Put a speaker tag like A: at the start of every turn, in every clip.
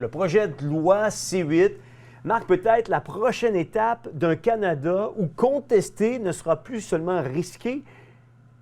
A: Le projet de loi C8 marque peut-être la prochaine étape d'un Canada où contester ne sera plus seulement risqué,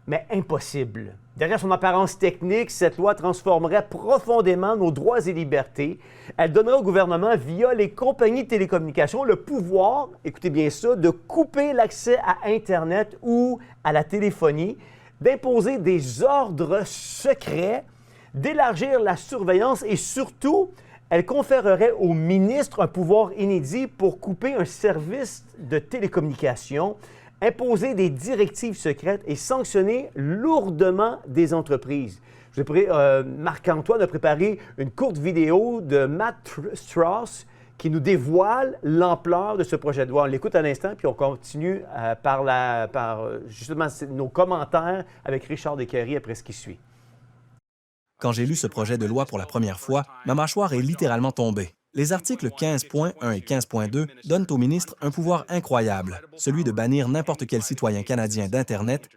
A: mais impossible. Derrière son apparence technique, cette loi transformerait profondément nos droits et libertés. Elle donnerait au gouvernement, via les compagnies de télécommunications, le pouvoir, écoutez bien ça, de couper l'accès à Internet ou à la téléphonie, d'imposer des ordres secrets, d'élargir la surveillance et surtout, elle conférerait au ministre un pouvoir inédit pour couper un service de télécommunication, imposer des directives secrètes et sanctionner lourdement des entreprises. Marc-Antoine a préparé une courte vidéo de Matt Strauss qui nous dévoile l'ampleur de ce projet de loi. On l'écoute à l'instant, puis on continue par justement nos commentaires avec Richard Descaries après ce qui suit.
B: Quand j'ai lu ce projet de loi pour la première fois, ma mâchoire est littéralement tombée. Les articles 15.1 et 15.2 donnent au ministre un pouvoir incroyable, celui de bannir n'importe quel citoyen canadien d'Internet,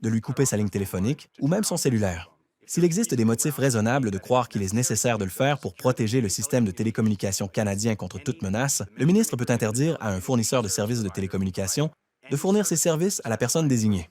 B: de lui couper sa ligne téléphonique ou même son cellulaire. S'il existe des motifs raisonnables de croire qu'il est nécessaire de le faire pour protéger le système de télécommunications canadien contre toute menace, le ministre peut interdire à un fournisseur de services de télécommunications de fournir ses services à la personne désignée.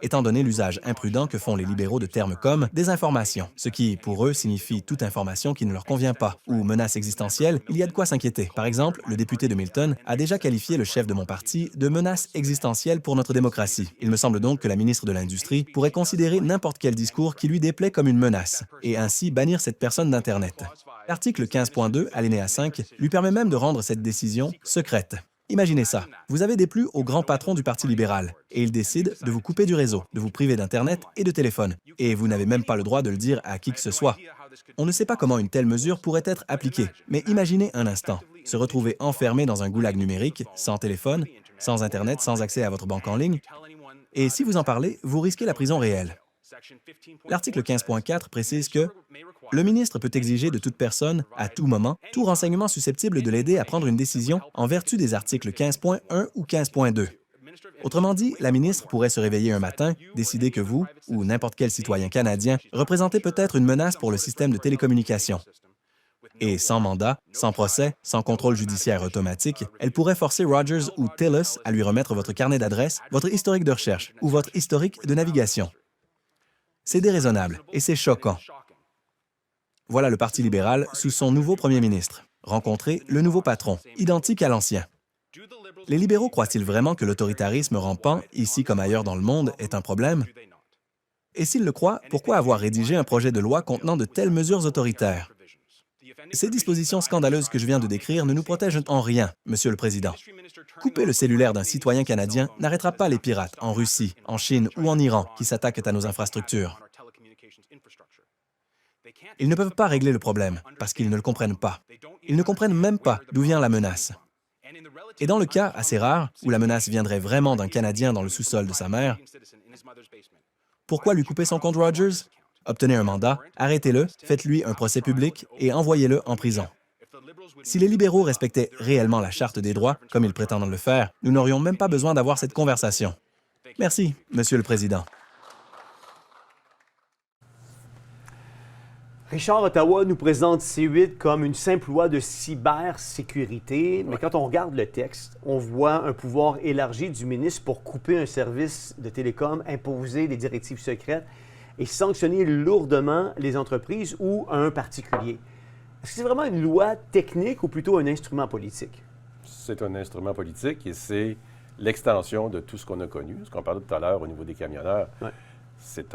B: Étant donné l'usage imprudent que font les libéraux de termes comme « désinformation », ce qui, pour eux, signifie toute information qui ne leur convient pas, ou « menace existentielle », il y a de quoi s'inquiéter. Par exemple, le député de Milton a déjà qualifié le chef de mon parti de « menace existentielle pour notre démocratie ». Il me semble donc que la ministre de l'Industrie pourrait considérer n'importe quel discours qui lui déplaît comme une menace, et ainsi bannir cette personne d'Internet. L'article 15.2, alinéa 5, lui permet même de rendre cette décision secrète. Imaginez ça, vous avez déplu au grand patron du Parti libéral et il décide de vous couper du réseau, de vous priver d'Internet et de téléphone. Et vous n'avez même pas le droit de le dire à qui que ce soit. On ne sait pas comment une telle mesure pourrait être appliquée, mais imaginez un instant, se retrouver enfermé dans un goulag numérique, sans téléphone, sans Internet, sans accès à votre banque en ligne, et si vous en parlez, vous risquez la prison réelle. L'article 15.4 précise que le ministre peut exiger de toute personne, à tout moment, tout renseignement susceptible de l'aider à prendre une décision en vertu des articles 15.1 ou 15.2. Autrement dit, la ministre pourrait se réveiller un matin, décider que vous, ou n'importe quel citoyen canadien, représentez peut-être une menace pour le système de télécommunications. Et sans mandat, sans procès, sans contrôle judiciaire automatique, elle pourrait forcer Rogers ou TELUS à lui remettre votre carnet d'adresse, votre historique de recherche ou votre historique de navigation. C'est déraisonnable et c'est choquant. Voilà le Parti libéral sous son nouveau premier ministre. Rencontrer le nouveau patron, identique à l'ancien. Les libéraux croient-ils vraiment que l'autoritarisme rampant, ici comme ailleurs dans le monde, est un problème? Et s'ils le croient, pourquoi avoir rédigé un projet de loi contenant de telles mesures autoritaires? Ces dispositions scandaleuses que je viens de décrire ne nous protègent en rien, Monsieur le Président. Couper le cellulaire d'un citoyen canadien n'arrêtera pas les pirates en Russie, en Chine ou en Iran qui s'attaquent à nos infrastructures. Ils ne peuvent pas régler le problème parce qu'ils ne le comprennent pas. Ils ne comprennent même pas d'où vient la menace. Et dans le cas assez rare où la menace viendrait vraiment d'un Canadien dans le sous-sol de sa mère, pourquoi lui couper son compte Rogers? Obtenez un mandat, arrêtez-le, faites-lui un procès public et envoyez-le en prison. Si les libéraux respectaient réellement la Charte des droits, comme ils prétendent le faire, nous n'aurions même pas besoin d'avoir cette conversation. Merci, Monsieur le Président.
A: Richard, Ottawa nous présente C8 comme une simple loi de cybersécurité, mais quand on regarde le texte, on voit un pouvoir élargi du ministre pour couper un service de télécom, imposer des directives secrètes et sanctionner lourdement les entreprises ou un particulier. Est-ce que c'est vraiment une loi technique ou plutôt un instrument politique?
C: C'est un instrument politique et c'est l'extension de tout ce qu'on a connu. Ce qu'on parlait tout à l'heure au niveau des camionneurs, c'est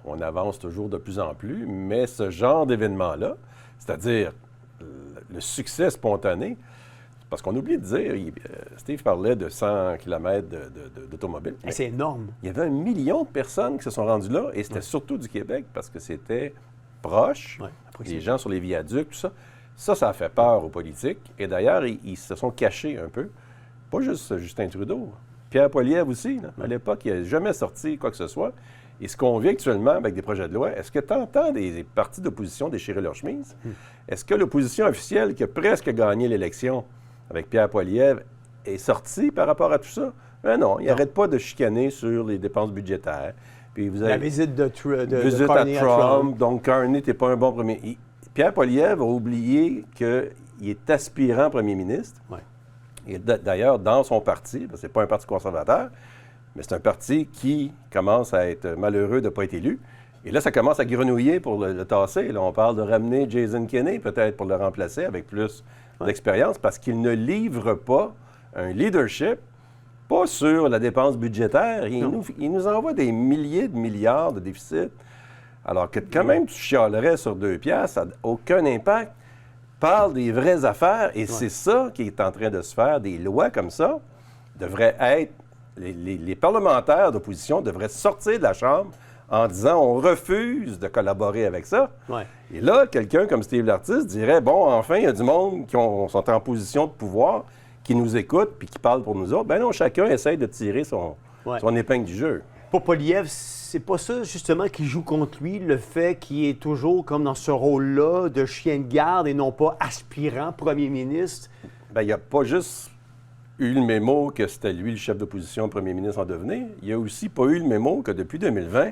C: on avance toujours de plus en plus, mais ce genre d'événement-là, c'est-à-dire le succès spontané, parce qu'on oublie de dire, Steve parlait de 100 km d'automobile.
A: C'est énorme.
C: Il y avait 1 million de personnes qui se sont rendues là, et c'était surtout du Québec, parce que c'était proche, les gens sur les viaducs, tout ça. Ça a fait peur aux politiques, et d'ailleurs, ils se sont cachés un peu. Pas juste Justin Trudeau, Pierre Poilievre aussi. Là. À l'époque, il n'a jamais sorti quoi que ce soit. Et ce qu'on vit actuellement avec des projets de loi, est-ce que tu entends des partis d'opposition déchirer leur chemise? Est-ce que l'opposition officielle qui a presque gagné l'élection avec Pierre Poilievre est sortie par rapport à tout ça? Non, il n'arrête pas de chicaner sur les dépenses budgétaires. Puis vous avez
A: la visite de
C: visite
A: Carney
C: à Trump. Donc, Carney n'était pas un bon premier. Pierre Poilievre a oublié qu'il est aspirant premier ministre.
A: Ouais.
C: Et d'ailleurs, dans son parti, parce que ce n'est pas un parti conservateur, mais c'est un parti qui commence à être malheureux de ne pas être élu. Et là, ça commence à grenouiller pour le tasser. Là, on parle de ramener Jason Kenney, peut-être, pour le remplacer avec plus d'expérience, parce qu'il ne livre pas un leadership, pas sur la dépense budgétaire. Il nous envoie des milliers de milliards de déficit. Alors que quand même, tu chialerais sur 2 piastres, ça n'a aucun impact. Parle des vraies affaires, et c'est ça qui est en train de se faire. Des lois comme ça devraient être... Les parlementaires d'opposition devraient sortir de la Chambre en disant on refuse de collaborer avec ça.
A: Ouais.
C: Et là, quelqu'un comme Steve Lartiste dirait bon, enfin, il y a du monde qui sont en position de pouvoir, qui nous écoute puis qui parle pour nous autres. Ben non, chacun essaie de tirer son épingle du jeu.
A: Pour Poilievre, c'est pas ça justement qui joue contre lui, le fait qu'il est toujours comme dans ce rôle-là de chien de garde et non pas aspirant premier ministre.
C: Bien, il n'y a pas juste eu le mémo que c'était lui le chef d'opposition, premier ministre en devenir. Il n'y a aussi pas eu le mémo que depuis 2020,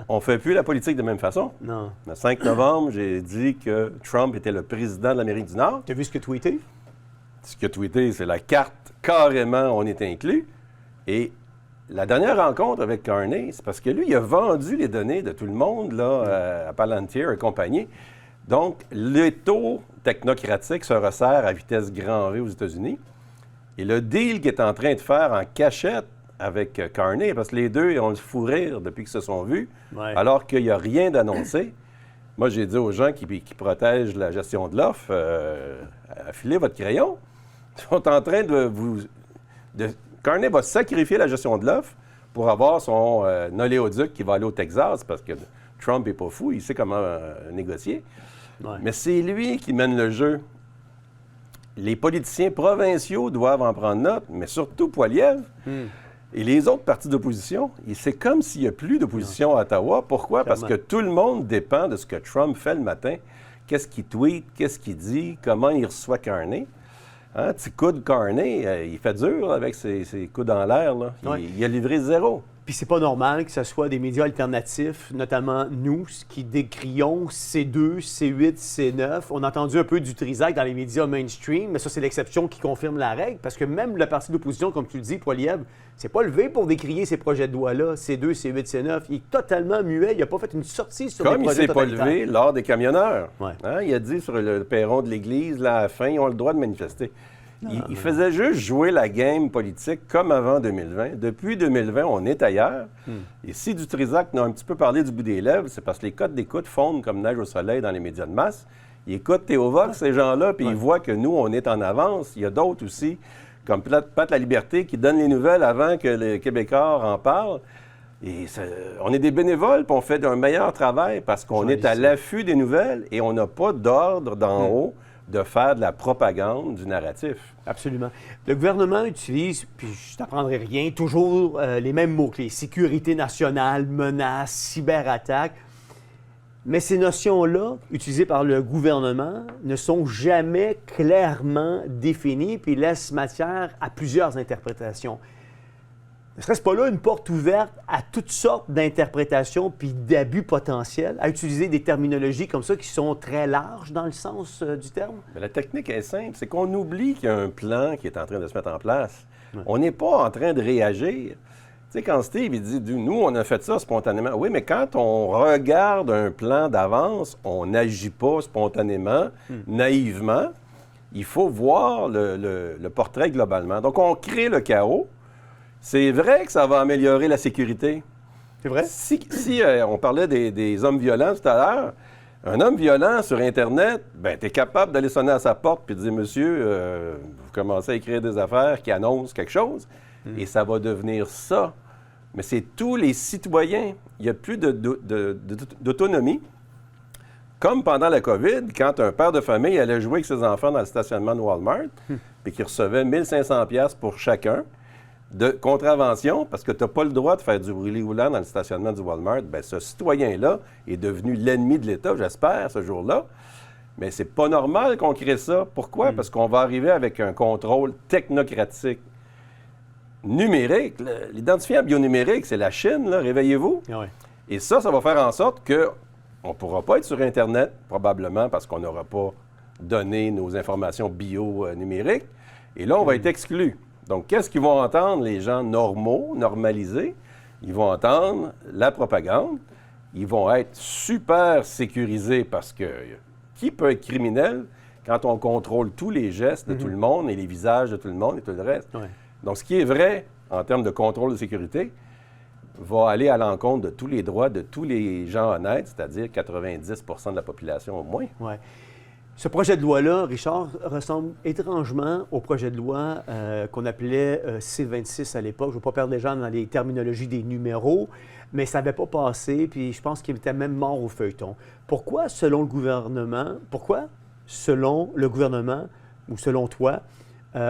C: on ne fait plus la politique de la même façon.
A: Non.
C: Le 5 novembre, j'ai dit que Trump était le président de l'Amérique du Nord.
A: Tu as vu ce que tweeté?
C: Ce qu'il a tweeté, c'est la carte, carrément, on est inclus. Et la dernière rencontre avec Carney, c'est parce que lui, il a vendu les données de tout le monde là, à Palantir et compagnie. Donc, l'étau technocratique se resserre à vitesse grand V aux États-Unis. Et le deal qu'il est en train de faire en cachette avec Carney, parce que les deux, ils ont le fou rire depuis qu'ils se sont vus, alors qu'il n'y a rien d'annoncé. Moi, j'ai dit aux gens qui protègent la gestion de l'offre, affilez votre crayon. Ils sont en train Carney va sacrifier la gestion de l'offre pour avoir son oléoduc qui va aller au Texas, parce que Trump n'est pas fou, il sait comment négocier. Ouais. Mais c'est lui qui mène le jeu. Les politiciens provinciaux doivent en prendre note, mais surtout Poilievre. Et les autres partis d'opposition, c'est comme s'il n'y a plus d'opposition à Ottawa. Pourquoi? Parce que tout le monde dépend de ce que Trump fait le matin. Qu'est-ce qu'il tweet, qu'est-ce qu'il dit, comment il reçoit Carney. Hein, petit coup de Carney, il fait dur là, avec ses coudes en l'air. Il a livré 0.
A: Puis c'est pas normal que ce soit des médias alternatifs, notamment nous, qui décrions C2, C8, C9. On a entendu un peu du Trisac dans les médias mainstream, mais ça, c'est l'exception qui confirme la règle, parce que même le parti d'opposition, comme tu le dis, Poilievre, c'est pas levé pour décrier ces projets de loi-là, C2, C8, C9. Il est totalement muet, il n'a pas fait une sortie sur les projets totalitaires. Comme il ne s'est pas levé lors des camionneurs. Ouais. Hein, il a dit sur le perron de l'Église, là, à la fin, ils ont le droit de manifester. Il faisait juste jouer la game politique comme avant 2020. Depuis 2020, on est ailleurs. Et si du Trisac n'a un petit peu parlé du bout des lèvres, c'est parce que les codes d'écoute fondent comme neige au soleil dans les médias de masse. Ils écoutent Théo Vox, ces gens-là, puis ils voient que nous, on est en avance. Il y a d'autres aussi, comme Pat La Liberté, qui donnent les nouvelles avant que les Québécois en parlent. Et on est des bénévoles, puis on fait un meilleur travail parce qu'on est à l'affût des nouvelles et on n'a pas d'ordre d'en haut de faire de la propagande du narratif. Absolument. Le gouvernement utilise, puis je t'apprendrai rien, toujours les mêmes mots-clés. Sécurité nationale, menaces, cyberattaques. Mais ces notions-là, utilisées par le gouvernement, ne sont jamais clairement définies puis laissent matière à plusieurs interprétations. Ne serait-ce pas là une porte ouverte à toutes sortes d'interprétations puis d'abus potentiels, à utiliser des terminologies comme ça qui sont très larges dans le sens du terme?
C: Mais la technique est simple, c'est qu'on oublie qu'il y a un plan qui est en train de se mettre en place. Ouais. On n'est pas en train de réagir. Tu sais, quand Steve il dit « Nous, on a fait ça spontanément », oui, mais quand on regarde un plan d'avance, on n'agit pas spontanément, naïvement. Il faut voir le portrait globalement. Donc, on crée le chaos. C'est vrai que ça va améliorer la sécurité.
A: C'est vrai?
C: Si on parlait des hommes violents tout à l'heure, un homme violent sur Internet, ben tu es capable d'aller sonner à sa porte puis de dire « Monsieur, vous commencez à écrire des affaires qui annoncent quelque chose et ça va devenir ça. » Mais c'est tous les citoyens. Il n'y a plus d'autonomie. Comme pendant la COVID, quand un père de famille allait jouer avec ses enfants dans le stationnement de Walmart puis qu'il recevait 1 500 $ pour chacun, de contravention, parce que tu n'as pas le droit de faire du roulis-roulant dans le stationnement du Walmart, bien, ce citoyen-là est devenu l'ennemi de l'État, j'espère, ce jour-là. Mais c'est pas normal qu'on crée ça. Pourquoi? Parce qu'on va arriver avec un contrôle technocratique. Numérique, l'identifiant bionumérique, c'est la Chine, là, réveillez-vous.
A: Oui.
C: Et ça va faire en sorte que On ne pourra pas être sur Internet, probablement parce qu'on n'aura pas donné nos informations bio-numériques. Et là, on va être exclu. Donc, qu'est-ce qu'ils vont entendre, les gens normaux, normalisés? Ils vont entendre la propagande. Ils vont être super sécurisés parce que qui peut être criminel quand on contrôle tous les gestes de tout le monde et les visages de tout le monde et tout le reste?
A: Ouais.
C: Donc, ce qui est vrai en termes de contrôle de sécurité va aller à l'encontre de tous les droits de tous les gens honnêtes, c'est-à-dire 90 de la population au moins.
A: Ouais. Ce projet de loi-là, Richard, ressemble étrangement au projet de loi qu'on appelait C-26 à l'époque. Je ne veux pas perdre les gens dans les terminologies des numéros, mais ça n'avait pas passé, puis je pense qu'il était même mort au feuilleton. Pourquoi, selon le gouvernement, ou selon toi,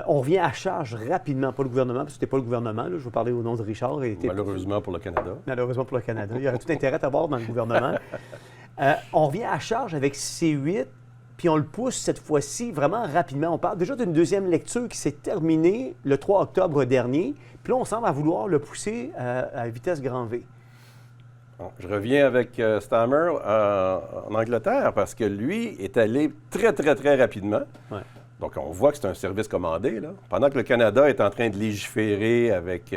A: on revient à charge rapidement, pas le gouvernement, parce que c'était pas le gouvernement, là, je veux parler au nom de Richard.
C: Malheureusement pour le Canada.
A: Malheureusement pour le Canada. Il y aurait tout intérêt à voir dans le gouvernement. On revient à charge avec C-8, puis on le pousse cette fois-ci vraiment rapidement. On parle déjà d'une deuxième lecture qui s'est terminée le 3 octobre dernier, puis là, on semble à vouloir le pousser à vitesse grand V.
C: Bon, je reviens avec Stammer en Angleterre parce que lui est allé très, très, très rapidement.
A: Ouais.
C: Donc, on voit que c'est un service commandé, là. Pendant que le Canada est en train de légiférer avec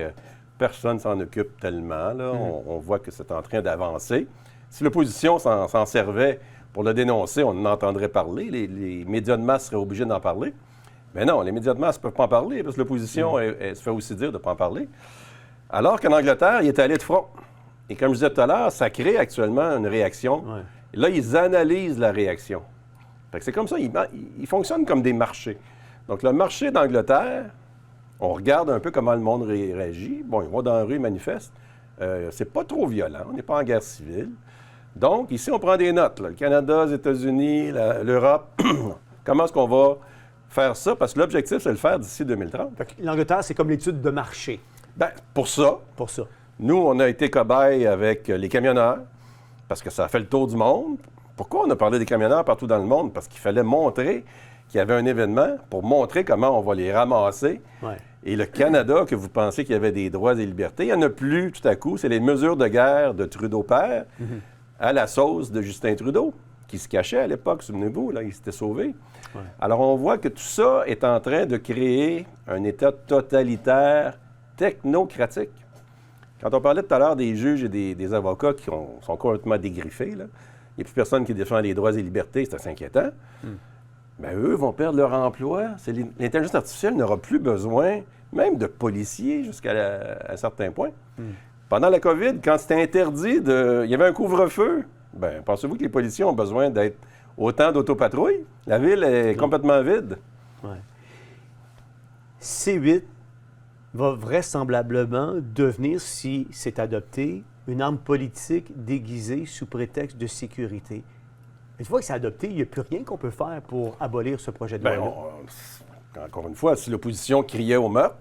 C: personne ne s'en occupe tellement, là, on voit que c'est en train d'avancer. Si l'opposition s'en servait pour le dénoncer, on en entendrait parler. Les médias de masse seraient obligés d'en parler. Mais non, les médias de masse ne peuvent pas en parler parce que l'opposition elle se fait aussi dire de ne pas en parler. Alors qu'en Angleterre, il est allé de front. Et comme je disais tout à l'heure, ça crée actuellement une réaction.
A: Ouais.
C: Et là, ils analysent la réaction. Fait que c'est comme ça, ils fonctionnent comme des marchés. Donc, le marché d'Angleterre, on regarde un peu comment le monde réagit. Bon, ils vont dans la rue, ils manifestent. C'est pas trop violent, on n'est pas en guerre civile. Donc, ici, on prend des notes. Là. Le Canada, les États-Unis, l'Europe. Comment est-ce qu'on va faire ça? Parce que l'objectif, c'est de le faire d'ici 2030.
A: L'Angleterre, c'est comme l'étude de marché.
C: Bien, pour ça, nous, on a été cobayes avec les camionneurs, parce que ça a fait le tour du monde. Pourquoi on a parlé des camionneurs partout dans le monde? Parce qu'il fallait montrer qu'il y avait un événement pour montrer comment on va les ramasser.
A: Ouais.
C: Et le Canada, que vous pensez qu'il y avait des droits et libertés, il n'y en a plus tout à coup. C'est les mesures de guerre de Trudeau père à la sauce de Justin Trudeau, qui se cachait à l'époque, souvenez-vous, là, il s'était sauvé. Ouais. Alors, on voit que tout ça est en train de créer un État totalitaire, technocratique. Quand on parlait tout à l'heure des juges et des avocats qui sont complètement dégriffés, là, il n'y a plus personne qui défend les droits et libertés, c'est assez inquiétant. Bien, eux vont perdre leur emploi. L'intelligence artificielle n'aura plus besoin, même de policiers jusqu'à un certain point. Pendant la COVID, quand c'était interdit, il y avait un couvre-feu, bien, pensez-vous que les policiers ont besoin d'être autant d'autopatrouilles? La ville est complètement vide.
A: Ouais. C-8 va vraisemblablement devenir, si c'est adopté, une arme politique déguisée sous prétexte de sécurité. Une fois que c'est adopté, il n'y a plus rien qu'on peut faire pour abolir ce projet de loi.
C: Encore une fois, si l'opposition criait au meurtre,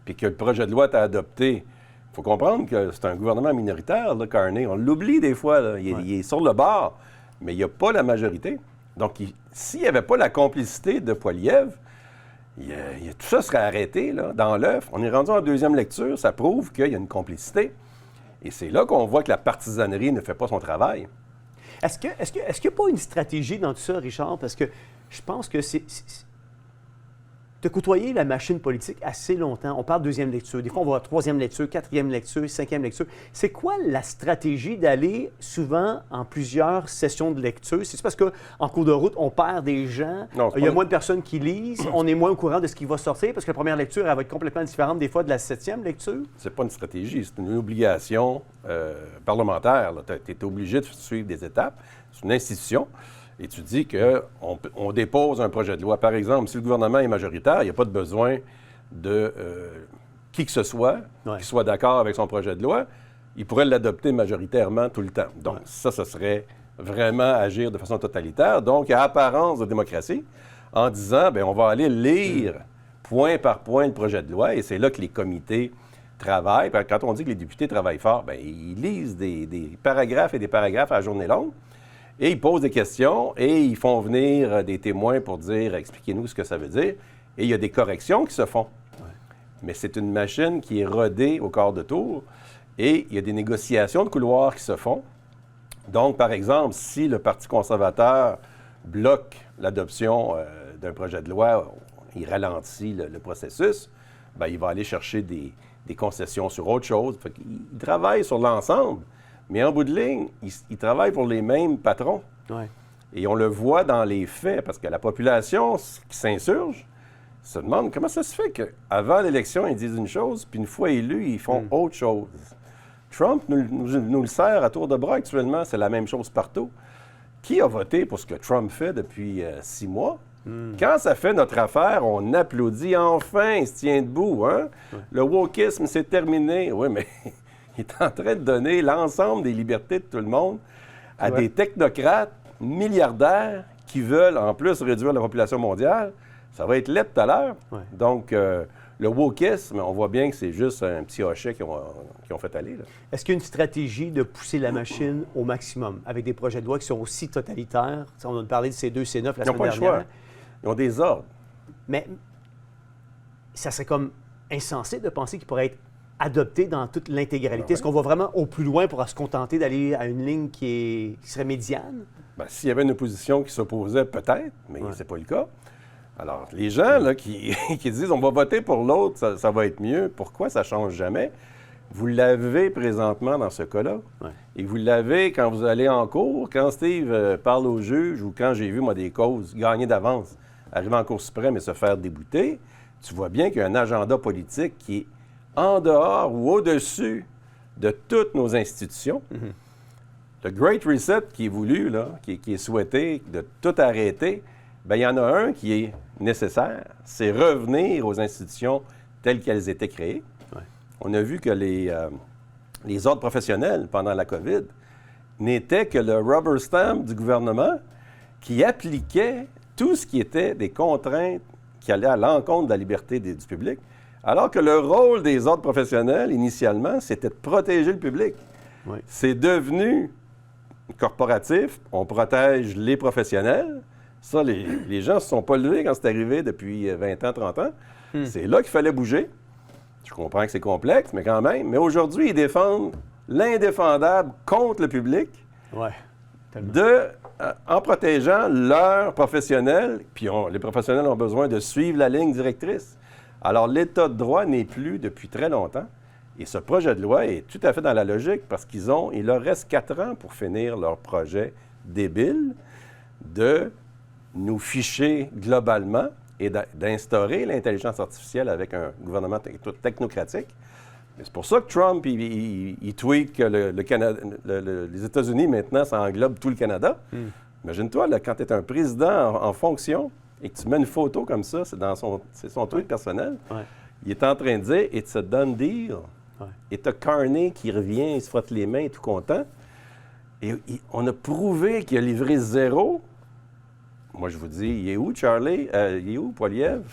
C: puis que le projet de loi est adopté, il faut comprendre que c'est un gouvernement minoritaire, là, Carney. On l'oublie des fois. Là. Il est sur le bord, mais il n'y a pas la majorité. Donc, s'il n'y avait pas la complicité de Poilievre, tout ça serait arrêté là, dans l'œuf. On est rendu en deuxième lecture, ça prouve qu'il y a une complicité. Et c'est là qu'on voit que la partisanerie ne fait pas son travail.
A: Est-ce qu'il n'y a pas une stratégie dans tout ça, Richard? Parce que je pense que de côtoyer la machine politique assez longtemps. On parle de deuxième lecture. Des fois, on va à troisième lecture, quatrième lecture, cinquième lecture. C'est quoi la stratégie d'aller souvent en plusieurs sessions de lecture? C'est parce qu'en cours de route, on perd des gens, il y a moins de personnes qui lisent, on est moins au courant de ce qui va sortir parce que la première lecture, elle va être complètement différente des fois de la septième lecture?
C: C'est pas une stratégie, c'est une obligation parlementaire. Tu es obligé de suivre des étapes. C'est une institution. Et tu dis qu'on dépose un projet de loi. Par exemple, si le gouvernement est majoritaire, il n'y a pas de besoin de qui que ce soit qui soit d'accord avec son projet de loi. Il pourrait l'adopter majoritairement tout le temps. Donc, ça serait vraiment agir de façon totalitaire. Donc, il y a apparence de démocratie en disant, bien, on va aller lire point par point le projet de loi. Et c'est là que les comités travaillent. Quand on dit que les députés travaillent fort, bien, ils lisent des paragraphes et des paragraphes à la journée longue. Et ils posent des questions et ils font venir des témoins pour dire « expliquez-nous ce que ça veut dire ». Et il y a des corrections qui se font. Ouais. Mais c'est une machine qui est rodée au quart de tour et il y a des négociations de couloir qui se font. Donc, par exemple, si le Parti conservateur bloque l'adoption d'un projet de loi, il ralentit le processus, bien, il va aller chercher des concessions sur autre chose. Fait qu'il travaille sur l'ensemble, mais en bout de ligne, il travaille pour les mêmes patrons.
A: Ouais.
C: Et on le voit dans les faits, parce que la population qui s'insurge se demande comment ça se fait qu'avant l'élection, ils disent une chose, puis une fois élus, ils font autre chose. Trump nous le sert à tour de bras actuellement, c'est la même chose partout. Qui a voté pour ce que Trump fait depuis 6 mois? Quand ça fait notre affaire, on applaudit. Enfin, il se tient debout. Hein? Le wokisme, c'est terminé. Oui, mais il est en train de donner l'ensemble des libertés de tout le monde à des technocrates milliardaires qui veulent en plus réduire la population mondiale. Ça va être laid tout à l'heure. Ouais. Donc, le wokisme, on voit bien que c'est juste un petit hochet qu'ils ont fait aller. Là.
A: Est-ce qu'il y a une stratégie de pousser la machine au maximum avec des projets de loi qui sont aussi totalitaires? On a parlé de C2, C9 la semaine dernière.
C: Ils n'ont pas le choix. Ils ont des ordres.
A: Mais ça serait comme insensé de penser qu'ils pourraient être adoptés dans toute l'intégralité. Ouais. Est-ce qu'on va vraiment au plus loin pour se contenter d'aller à une ligne qui serait médiane?
C: Bien, s'il y avait une opposition qui s'opposait, peut-être, mais c'est pas le cas. Alors, les gens là, qui disent on va voter pour l'autre, ça va être mieux, pourquoi ça ne change jamais? Vous l'avez présentement dans ce cas-là. Ouais. Et vous l'avez quand vous allez en cours, quand Steve parle au juge ou quand j'ai vu, moi, des causes gagner d'avance, arriver en Cour suprême et se faire débouter, tu vois bien qu'il y a un agenda politique qui est en dehors ou au-dessus de toutes nos institutions. Le Great Reset qui est voulu, là, qui est souhaité, de tout arrêter, bien, il y en a un qui est nécessaire, c'est revenir aux institutions telles qu'elles étaient créées. Ouais. On a vu que les ordres professionnels, pendant la COVID, n'étaient que le rubber stamp du gouvernement qui appliquait tout ce qui était des contraintes qui allaient à l'encontre de la liberté du public, alors que le rôle des ordres professionnels, initialement, c'était de protéger le public. Oui. C'est devenu corporatif, on protège les professionnels. Ça, les gens ne se sont pas levés quand c'est arrivé depuis 20 ans, 30 ans. C'est là qu'il fallait bouger. Je comprends que c'est complexe, mais quand même. Mais aujourd'hui, ils défendent l'indéfendable contre le public en protégeant leurs professionnels. Puis les professionnels ont besoin de suivre la ligne directrice. Alors, l'État de droit n'est plus depuis très longtemps. Et ce projet de loi est tout à fait dans la logique parce il leur reste 4 ans pour finir leur projet débile de nous ficher globalement et d'instaurer l'intelligence artificielle avec un gouvernement technocratique. Mais c'est pour ça que Trump, il tweet que les États-Unis, maintenant, ça englobe tout le Canada. Imagine-toi, là, quand tu es un président en fonction et que tu mets une photo comme ça, c'est son tweet personnel, il est en train de dire « It's a done deal ». Et tu as Carney qui revient, il se frotte les mains, tout content. Et on a prouvé qu'il a livré 0. Moi, je vous dis, il est où, Charlie? Il est où, Poilievre?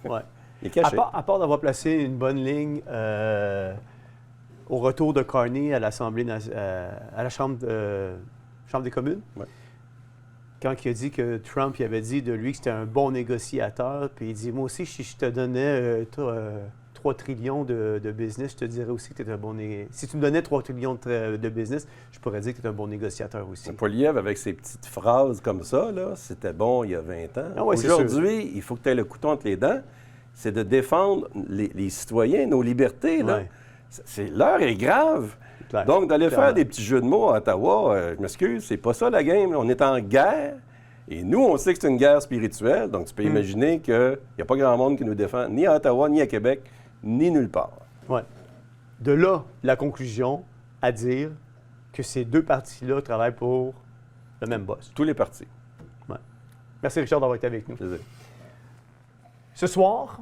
C: Il est caché.
A: À part d'avoir placé une bonne ligne au retour de Carney à l'Assemblée, à la Chambre des communes, quand il a dit que Trump il avait dit de lui que c'était un bon négociateur, puis il dit, moi aussi, si je te donnais 3 trillions de business, je te dirais aussi que tu es un bon négociateur. Si tu me donnais 3 trillions de business, je pourrais dire que tu es un bon négociateur aussi.
C: Poilievre, avec ses petites phrases comme ça, là, c'était bon il y a 20 ans. Aujourd'hui, il faut que tu aies le couteau entre les dents. C'est de défendre les citoyens, nos libertés. Là. L'heure est grave. Donc, d'aller faire des petits jeux de mots à Ottawa, je m'excuse, c'est pas ça la game. Là. On est en guerre. Et nous, on sait que c'est une guerre spirituelle. Donc, tu peux imaginer qu'il n'y a pas grand monde qui nous défend, ni à Ottawa, ni à Québec, ni nulle part.
A: Oui. De là, la conclusion à dire que ces deux partis-là travaillent pour le même boss.
C: Tous les partis.
A: Ouais. Merci, Richard, d'avoir été avec nous.
C: Plaisir.
A: Ce soir,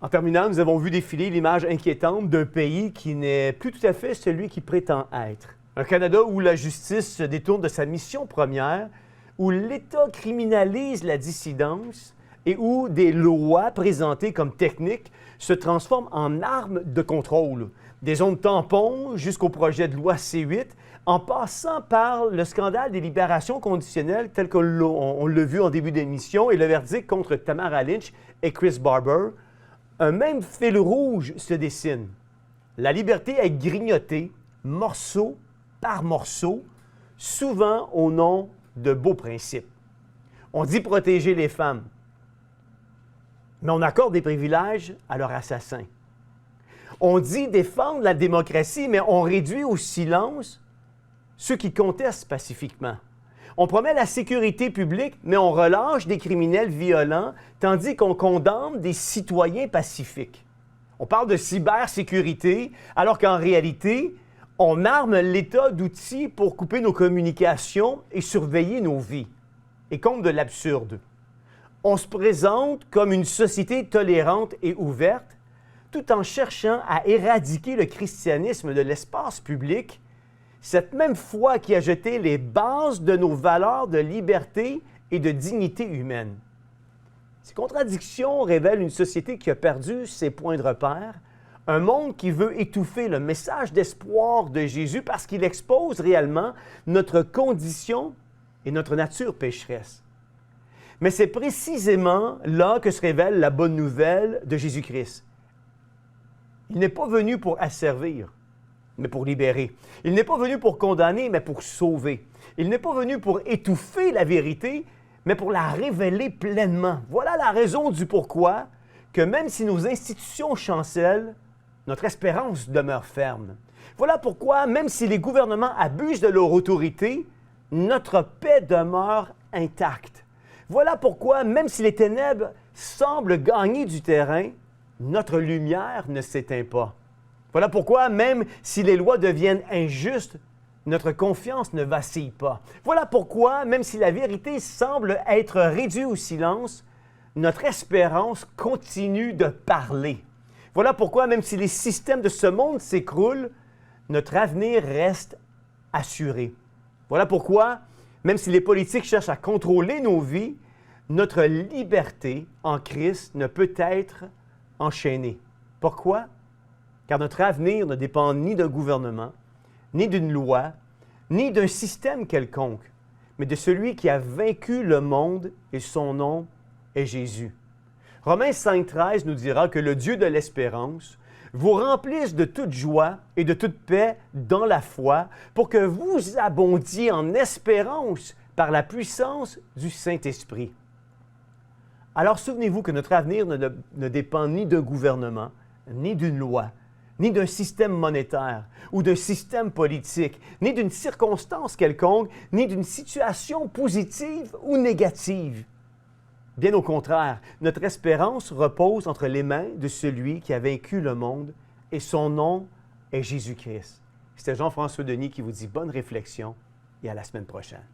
A: en terminant, nous avons vu défiler l'image inquiétante d'un pays qui n'est plus tout à fait celui qu'il prétend être. Un Canada où la justice se détourne de sa mission première, où l'État criminalise la dissidence et où des lois présentées comme techniques se transforment en armes de contrôle. Des zones tampons jusqu'au projet de loi C8, en passant par le scandale des libérations conditionnelles tel qu'on l'a vu en début d'émission et le verdict contre Tamara Lynch et Chris Barber. Un même fil rouge se dessine. La liberté est grignotée, morceau par morceau, souvent au nom de beaux principes. On dit protéger les femmes, mais on accorde des privilèges à leurs assassins. On dit défendre la démocratie, mais on réduit au silence ceux qui contestent pacifiquement. On promet la sécurité publique, mais on relâche des criminels violents, tandis qu'on condamne des citoyens pacifiques. On parle de cybersécurité, alors qu'en réalité, on arme l'État d'outils pour couper nos communications et surveiller nos vies. Et comble de l'absurde. On se présente comme une société tolérante et ouverte, tout en cherchant à éradiquer le christianisme de l'espace public, cette même foi qui a jeté les bases de nos valeurs de liberté et de dignité humaine. Ces contradictions révèlent une société qui a perdu ses points de repère, un monde qui veut étouffer le message d'espoir de Jésus parce qu'il expose réellement notre condition et notre nature pécheresse. Mais c'est précisément là que se révèle la bonne nouvelle de Jésus-Christ. Il n'est pas venu pour asservir, mais pour libérer. Il n'est pas venu pour condamner, mais pour sauver. Il n'est pas venu pour étouffer la vérité, mais pour la révéler pleinement. Voilà la raison du pourquoi que même si nos institutions chancellent, notre espérance demeure ferme. Voilà pourquoi, même si les gouvernements abusent de leur autorité, notre paix demeure intacte. Voilà pourquoi, même si les ténèbres semblent gagner du terrain, notre lumière ne s'éteint pas. Voilà pourquoi, même si les lois deviennent injustes, notre confiance ne vacille pas. Voilà pourquoi, même si la vérité semble être réduite au silence, notre espérance continue de parler. Voilà pourquoi, même si les systèmes de ce monde s'écroulent, notre avenir reste assuré. Voilà pourquoi, même si les politiques cherchent à contrôler nos vies, notre liberté en Christ ne peut être enchaînée. Pourquoi? Car notre avenir ne dépend ni d'un gouvernement, ni d'une loi, ni d'un système quelconque, mais de celui qui a vaincu le monde et son nom est Jésus. Romains 5,13 nous dira que le Dieu de l'espérance vous remplisse de toute joie et de toute paix dans la foi pour que vous abondiez en espérance par la puissance du Saint-Esprit. Alors souvenez-vous que notre avenir ne dépend ni d'un gouvernement, ni d'une loi, ni d'un système monétaire ou d'un système politique, ni d'une circonstance quelconque, ni d'une situation positive ou négative. Bien au contraire, notre espérance repose entre les mains de celui qui a vaincu le monde et son nom est Jésus-Christ. C'était Jean-François Denis qui vous dit bonne réflexion et à la semaine prochaine.